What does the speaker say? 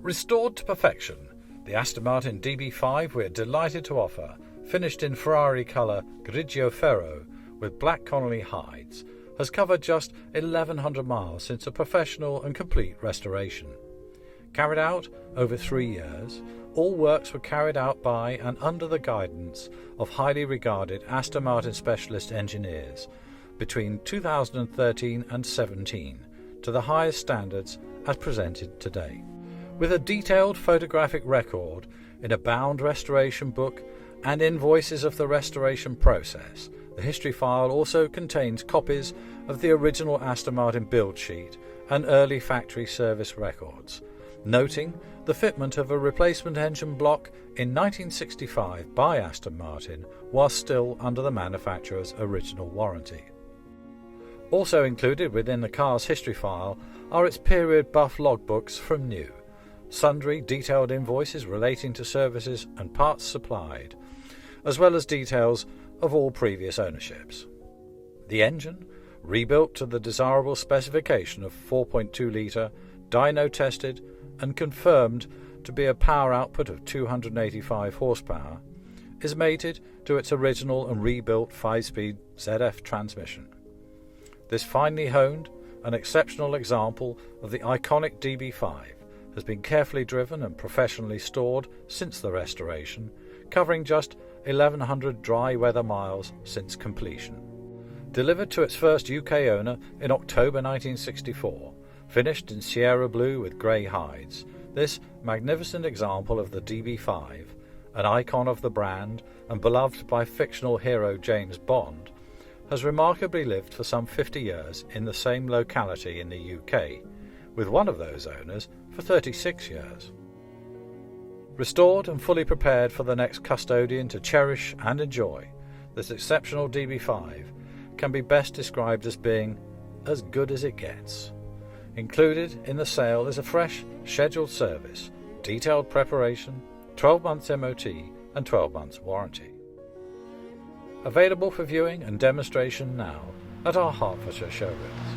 Restored to perfection, the Aston Martin DB5 we're delighted to offer, finished in Ferrari colour Grigio Ferro with Black Connolly hides, has covered just 1,100 miles since a professional and complete restoration. Carried out over 3 years, all works were carried out by and under the guidance of highly regarded Aston Martin specialist engineers between 2013 and 17 to the highest standards as presented today. With a detailed photographic record in a bound restoration book and invoices of the restoration process, the history file also contains copies of the original Aston Martin build sheet and early factory service records, noting the fitment of a replacement engine block in 1965 by Aston Martin while still under the manufacturer's original warranty. Also included within the car's history file are its period Buff Logbooks from new, sundry detailed invoices relating to services and parts supplied, as well as details of all previous ownerships. The engine, rebuilt to the desirable specification of 4.2 litre, dyno tested and confirmed to be a power output of 285 horsepower, is mated to its original and rebuilt 5-speed ZF transmission. This finely honed and exceptional example of the iconic DB5 has been carefully driven and professionally stored since the restoration, covering just 1,100 dry weather miles since completion. Delivered to its first UK owner in October 1964, finished in Sierra Blue with grey hides, this magnificent example of the DB5, an icon of the brand and beloved by fictional hero James Bond, has remarkably lived for some 50 years in the same locality in the UK, with one of those owners for 36 years. Restored and fully prepared for the next custodian to cherish and enjoy, this exceptional DB5 can be best described as being as good as it gets. Included in the sale is a fresh, scheduled service, detailed preparation, 12 months MOT and 12 months warranty. Available for viewing and demonstration now at our Hertfordshire showrooms.